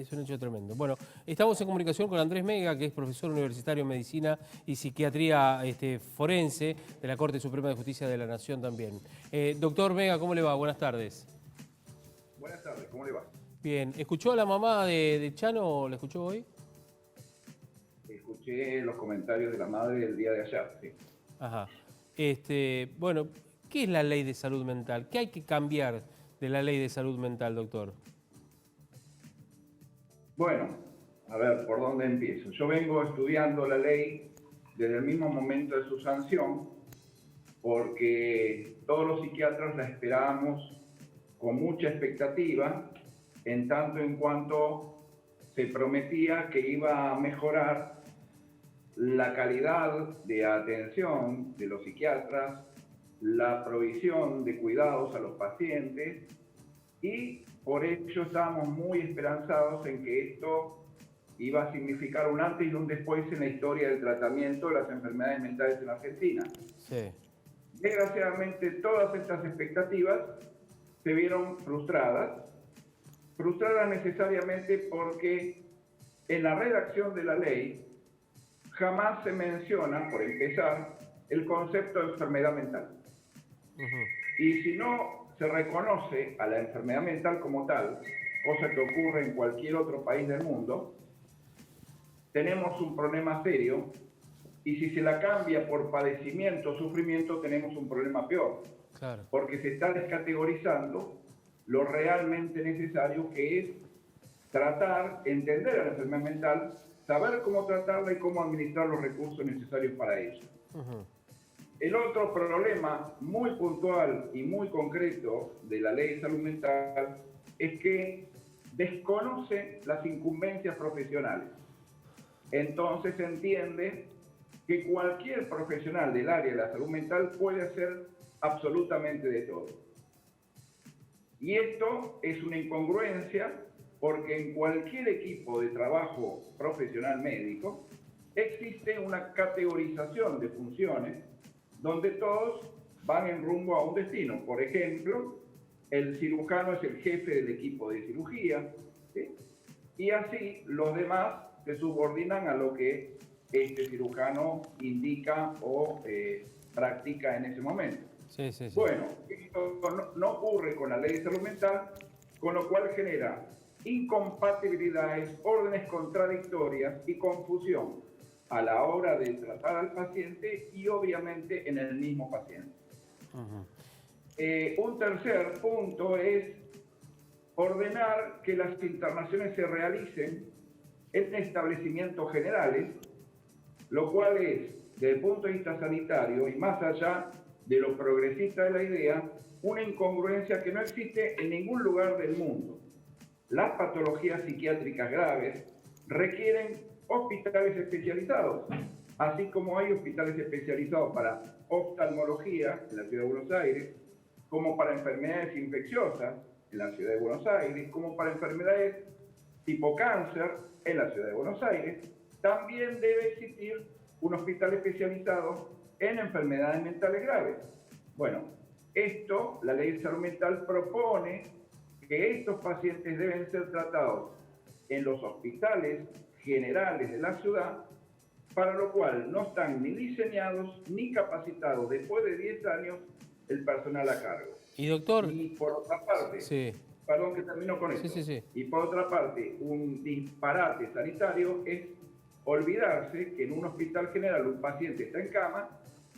es un hecho tremendo. Bueno, estamos en comunicación con Andrés Mega, que es profesor universitario en Medicina y Psiquiatría Forense de la Corte Suprema de Justicia de la Nación también. Doctor Mega, ¿cómo le va? Buenas tardes. Buenas tardes, ¿cómo le va? Bien, ¿escuchó a la mamá de Chano? ¿La escuchó hoy? Escuché los comentarios de la madre del día de ayer, sí. Ajá. Bueno, ¿qué es la ley de salud mental? ¿Qué hay que cambiar de la ley de salud mental, doctor? Bueno, a ver, ¿por dónde empiezo? Yo vengo estudiando la ley desde el mismo momento de su sanción, porque todos los psiquiatras la esperábamos con mucha expectativa, en tanto en cuanto se prometía que iba a mejorar la calidad de atención de los psiquiatras, la provisión de cuidados a los pacientes, y por ello estábamos muy esperanzados en que esto iba a significar un antes y un después en la historia del tratamiento de las enfermedades mentales en Argentina. Sí. Desgraciadamente, todas estas expectativas se vieron frustradas necesariamente porque en la redacción de la ley jamás se menciona, por empezar, el concepto de enfermedad mental. Y si no se reconoce a la enfermedad mental como tal, cosa que ocurre en cualquier otro país del mundo, tenemos un problema serio, y si se la cambia por padecimiento o sufrimiento, tenemos un problema peor. Claro. Porque se está descategorizando lo realmente necesario, que es tratar, entender a la enfermedad mental, saber cómo tratarla y cómo administrar los recursos necesarios para ella. El otro problema muy puntual y muy concreto de la ley de salud mental es que desconoce las incumbencias profesionales. Entonces se entiende que cualquier profesional del área de la salud mental puede hacer absolutamente de todo. Y esto es una incongruencia, porque en cualquier equipo de trabajo profesional médico existe una categorización de funciones donde todos van en rumbo a un destino. Por ejemplo, el cirujano es el jefe del equipo de cirugía, ¿sí? Y así los demás se subordinan a lo que este cirujano indica o practica en ese momento. Sí, sí, sí. Bueno, esto no ocurre con la ley de salud mental, con lo cual genera incompatibilidades, órdenes contradictorias y confusión a la hora de tratar al paciente y obviamente en el mismo paciente. Un tercer punto es ordenar que las internaciones se realicen en establecimientos generales, lo cual es, desde el punto de vista sanitario y más allá de lo progresista de la idea, una incongruencia que no existe en ningún lugar del mundo. Las patologías psiquiátricas graves requieren hospitales especializados, así como hay hospitales especializados para oftalmología en la Ciudad de Buenos Aires, como para enfermedades infecciosas en la Ciudad de Buenos Aires, como para enfermedades tipo cáncer en la Ciudad de Buenos Aires. También debe existir un hospital especializado en enfermedades mentales graves. Bueno, esto, la ley de salud mental propone que estos pacientes deben ser tratados en los hospitales generales de la ciudad, para lo cual no están ni diseñados ni capacitados después de 10 años el personal a cargo. Y doctor... Y por otra parte, sí. Perdón que termino con esto. Sí. Y por otra parte, un disparate sanitario es olvidarse que en un hospital general un paciente está en cama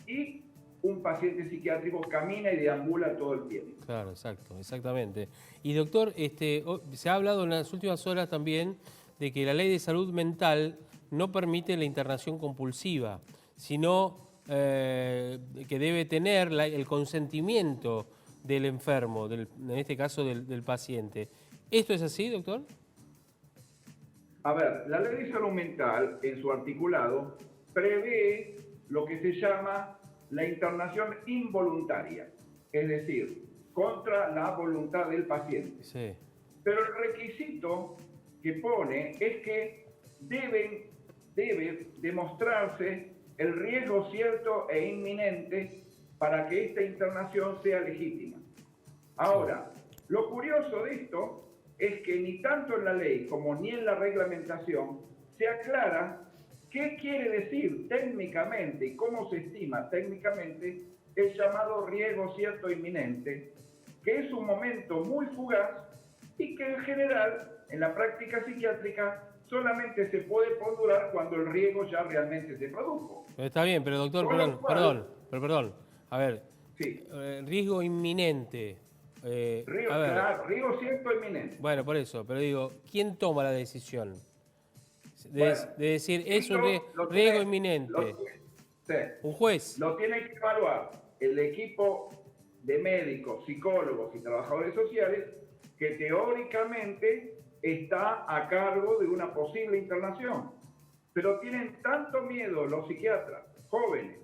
y un paciente psiquiátrico camina y deambula todo el tiempo. Claro, exacto, exactamente. Y doctor, se ha hablado en las últimas horas también de que la ley de salud mental no permite la internación compulsiva, sino que debe tener el consentimiento del enfermo, en este caso del paciente. ¿Esto es así, doctor? A ver, la ley de salud mental, en su articulado, prevé lo que se llama la internación involuntaria, es decir, contra la voluntad del paciente. Sí. Pero el requisito que pone es que debe demostrarse el riesgo cierto e inminente para que esta internación sea legítima. Ahora, lo curioso de esto es que ni tanto en la ley como ni en la reglamentación se aclara qué quiere decir técnicamente y cómo se estima técnicamente el llamado riesgo cierto inminente, que es un momento muy fugaz y que en general en la práctica psiquiátrica solamente se puede ponderar cuando el riesgo ya realmente se produjo. Está bien, pero doctor, Con lo cual, perdón. A ver, sí, riesgo inminente. A ver, claro, riesgo cierto inminente. bueno, por eso, pero digo, ¿quién toma la decisión? Bueno, De decir, es un lo riesgo tiene, inminente. sí, Un juez. lo tiene que evaluar el equipo de médicos, psicólogos y trabajadores sociales que teóricamente está a cargo de una posible internación. Pero tienen tanto miedo los psiquiatras jóvenes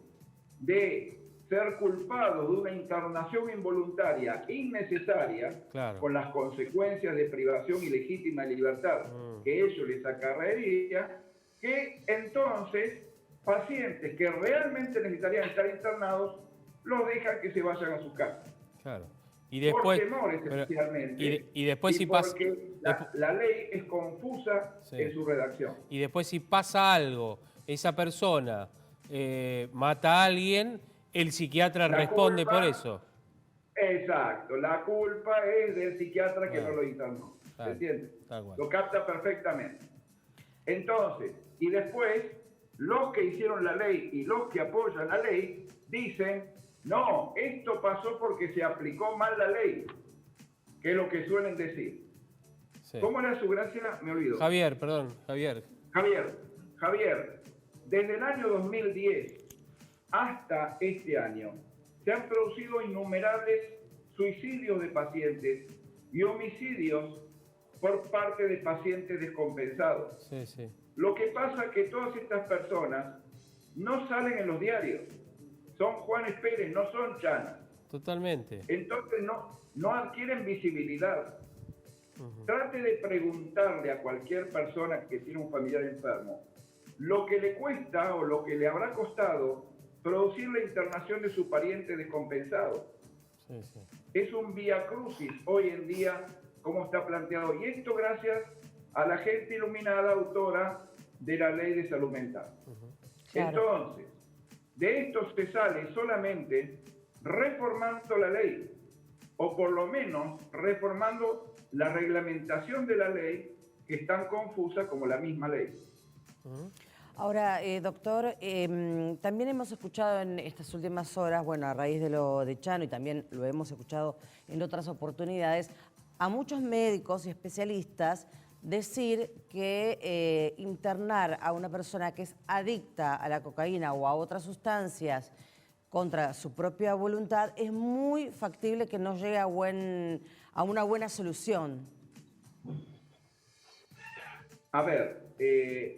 de ser culpados de una internación involuntaria innecesaria, Claro. con las consecuencias de privación ilegítima de libertad que ello les acarrearía, que entonces pacientes que realmente necesitarían estar internados los dejan que se vayan a sus casas. Claro. Y después, Por temores especialmente. y después si pasa, porque la ley es confusa Sí. en su redacción. y después si pasa algo, esa persona mata a alguien, el psiquiatra La responde culpa- por eso. Exacto, la culpa es del psiquiatra que Claro. no lo internó. ¿Se Claro, entiende? tal cual. Lo capta perfectamente. Entonces, y después, los que hicieron la ley y los que apoyan la ley dicen, no, esto pasó porque se aplicó mal la ley, que es lo que suelen decir. Sí. ¿Cómo era su gracia? Me olvido. Javier, perdón, Javier. Javier, desde el año 2010 hasta este año se han producido innumerables suicidios de pacientes y homicidios por parte de pacientes descompensados. Sí, sí. Lo que pasa es que todas estas personas no salen en los diarios. Son Juanes Pérez, no son Chana. Totalmente. Entonces no adquieren visibilidad. Trate de preguntarle a cualquier persona que tiene un familiar enfermo lo que le cuesta o lo que le habrá costado producir la internación de su pariente descompensado. Sí, sí. Es un vía crucis hoy en día como está planteado. Y esto gracias a la gente iluminada autora de la Ley de Salud Mental. Claro. Entonces, de esto se sale solamente reformando la ley, o por lo menos reformando la reglamentación de la ley, que es tan confusa como la misma ley. Ahora, doctor, también hemos escuchado en estas últimas horas, bueno, a raíz de lo de Chano, y también lo hemos escuchado en otras oportunidades, a muchos médicos y especialistas decir que internar a una persona que es adicta a la cocaína o a otras sustancias contra su propia voluntad es muy factible que no llegue a una buena solución. A ver,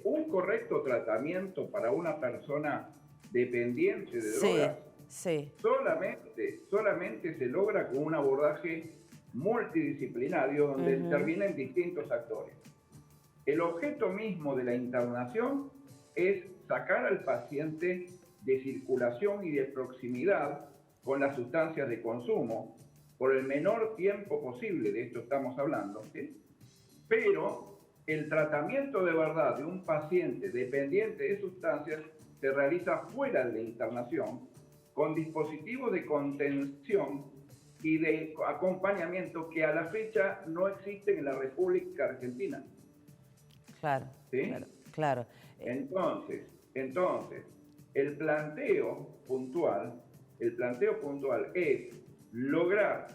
un correcto tratamiento para una persona dependiente de drogas Sí. solamente se logra con un abordaje multidisciplinario donde intervienen distintos actores. El objeto mismo de la internación es sacar al paciente de circulación y de proximidad con las sustancias de consumo por el menor tiempo posible, de esto estamos hablando, ¿sí? Pero el tratamiento de verdad de un paciente dependiente de sustancias se realiza fuera de la internación con dispositivos de contención y de acompañamiento que a la fecha no existen en la República Argentina. Claro, ¿Sí? claro. Entonces, el planteo puntual es lograr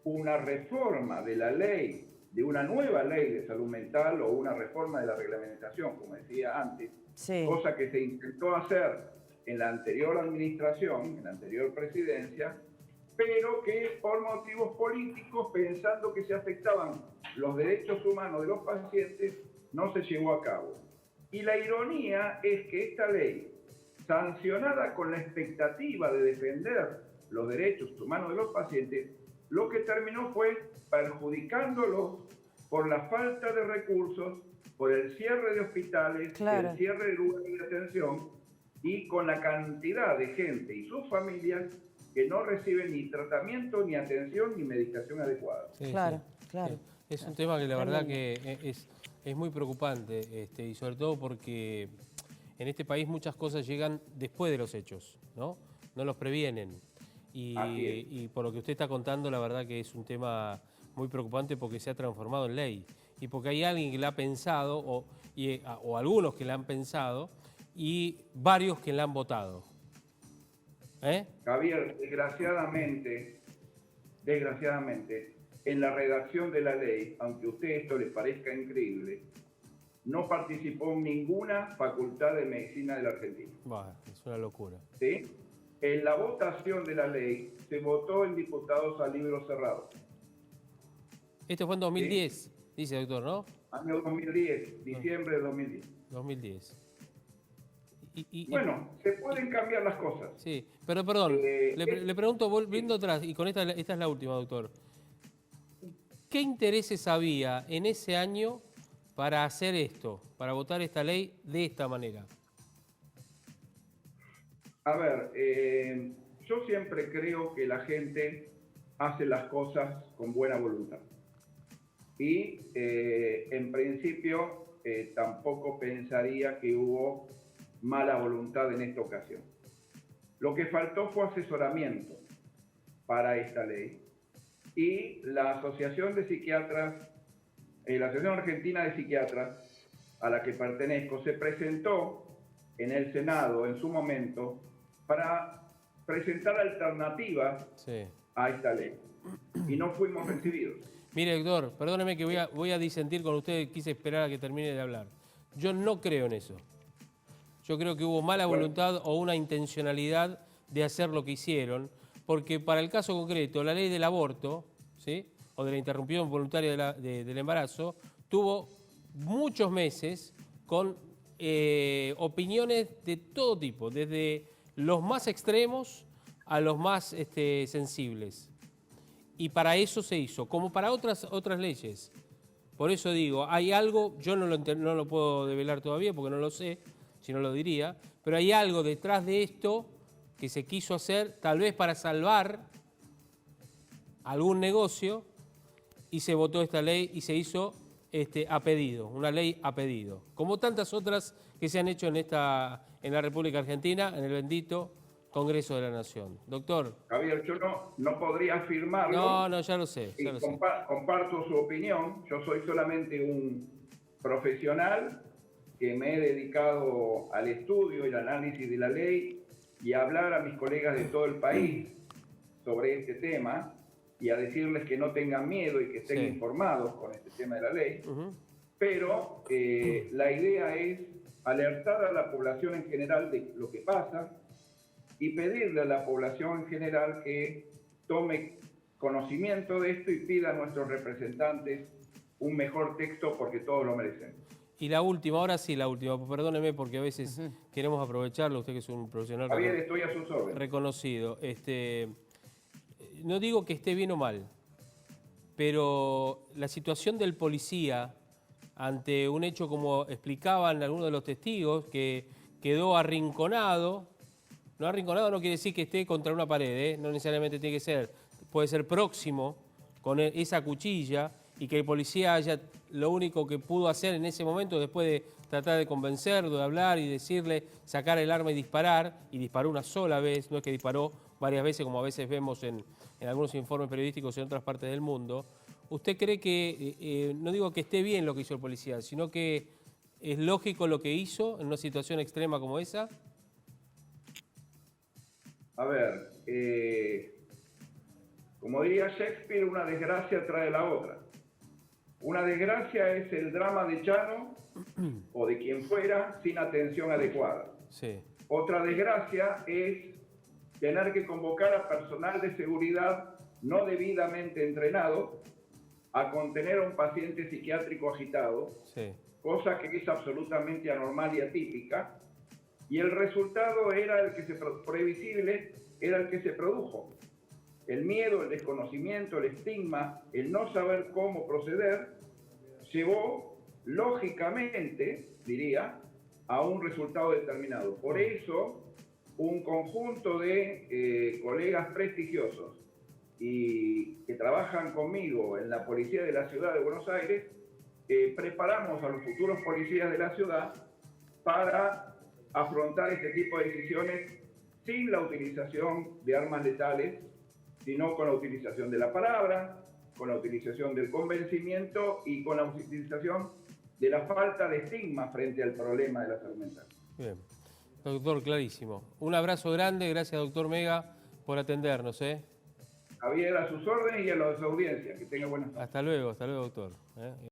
una reforma de la ley, de una nueva ley de salud mental o una reforma de la reglamentación, como decía antes, Sí. cosa que se intentó hacer en la anterior administración, en la anterior presidencia, pero que por motivos políticos, pensando que se afectaban los derechos humanos de los pacientes, no se llevó a cabo. Y la ironía es que esta ley, sancionada con la expectativa de defender los derechos humanos de los pacientes, lo que terminó fue perjudicándolos por la falta de recursos, por el cierre de hospitales, Claro. el cierre de lugares de atención y con la cantidad de gente y sus familias que no reciben ni tratamiento, ni atención, ni medicación adecuada. Sí, Claro, sí, claro. sí. Es un tema que la verdad que es muy preocupante, y sobre todo porque en este país muchas cosas llegan después de los hechos, ¿no? No los previenen. Y por lo que usted está contando, la verdad que es un tema muy preocupante porque se ha transformado en ley. Y porque hay alguien que la ha pensado, o algunos que la han pensado, y varios que la han votado. Javier, desgraciadamente, en la redacción de la ley, aunque a usted esto le parezca increíble, no participó ninguna facultad de medicina de la Argentina. Bueno, es una locura. ¿Sí? En la votación de la ley se votó en diputados a libro cerrado. Esto fue en 2010, ¿Sí? Dice doctor, ¿no? Año 2010, diciembre de 2010. 2010. Bueno, se pueden cambiar las cosas. Sí, pero perdón, le pregunto, volviendo atrás, y con esta es la última, doctor. ¿Qué intereses había en ese año para hacer esto, para votar esta ley de esta manera? A ver, yo siempre creo que la gente hace las cosas con buena voluntad. Y en principio tampoco pensaría que hubo mala voluntad en esta ocasión. Lo que faltó fue asesoramiento para esta ley. Y la Asociación de Psiquiatras, la Asociación Argentina de Psiquiatras, a la que pertenezco, se presentó en el Senado en su momento para presentar alternativas a esta ley. Y no fuimos recibidos. Mire, doctor, perdóneme que voy a disentir con usted, quise esperar a que termine de hablar. Yo no creo en eso. Yo creo que hubo mala voluntad o una intencionalidad de hacer lo que hicieron, porque para el caso concreto, la ley del aborto, ¿sí?, o de la interrupción voluntaria del embarazo, tuvo muchos meses con opiniones de todo tipo, desde los más extremos a los más sensibles. Y para eso se hizo, como para otras leyes. Por eso digo, hay algo, yo no lo puedo develar todavía porque no lo sé, si no lo diría, pero hay algo detrás de esto que se quiso hacer, tal vez para salvar algún negocio, y se votó esta ley y se hizo a pedido, una ley a pedido. Como tantas otras que se han hecho en la República Argentina, en el bendito Congreso de la Nación. Doctor. Javier, yo no podría afirmarlo. No, ya lo sé. Comparto su opinión. Yo soy solamente un profesional que me he dedicado al estudio y el análisis de la ley y a hablar a mis colegas de todo el país sobre este tema y a decirles que no tengan miedo y que estén informados con este tema de la ley. Pero la idea es alertar a la población en general de lo que pasa y pedirle a la población en general que tome conocimiento de esto y pida a nuestros representantes un mejor texto porque todos lo merecen. Y la última, ahora sí la última, perdóneme porque a veces queremos aprovecharlo, usted que es un profesional estoy a sus órdenes. Reconocido. No digo que esté bien o mal, pero la situación del policía ante un hecho como explicaban algunos de los testigos, que quedó arrinconado. No arrinconado no quiere decir que esté contra una pared, no necesariamente tiene que ser, puede ser próximo con esa cuchilla y que el policía lo único que pudo hacer en ese momento, después de tratar de convencerlo, de hablar y decirle, sacar el arma y disparó una sola vez, no es que disparó varias veces como a veces vemos en algunos informes periodísticos en otras partes del mundo. ¿Usted cree que, no digo que esté bien lo que hizo el policía, sino que es lógico lo que hizo en una situación extrema como esa? A ver, como diría Shakespeare, una desgracia trae la otra. Una desgracia es el drama de Chano o de quien fuera sin atención adecuada. Sí. Otra desgracia es tener que convocar a personal de seguridad no debidamente entrenado a contener a un paciente psiquiátrico agitado, cosa que es absolutamente anormal y atípica, y el resultado era previsible, era el que se produjo. El miedo, el desconocimiento, el estigma, el no saber cómo proceder, llevó, lógicamente, diría, a un resultado determinado. Por eso, un conjunto de colegas prestigiosos y que trabajan conmigo en la Policía de la Ciudad de Buenos Aires, preparamos a los futuros policías de la ciudad para afrontar este tipo de decisiones sin la utilización de armas letales, sino con la utilización de la palabra, con la utilización del convencimiento y con la utilización de la falta de estigma frente al problema de la salud mental. Bien, doctor, clarísimo. Un abrazo grande, gracias doctor Mega por atendernos. Javier, a sus órdenes y a las audiencias. Que tenga buenas tardes. Hasta luego doctor.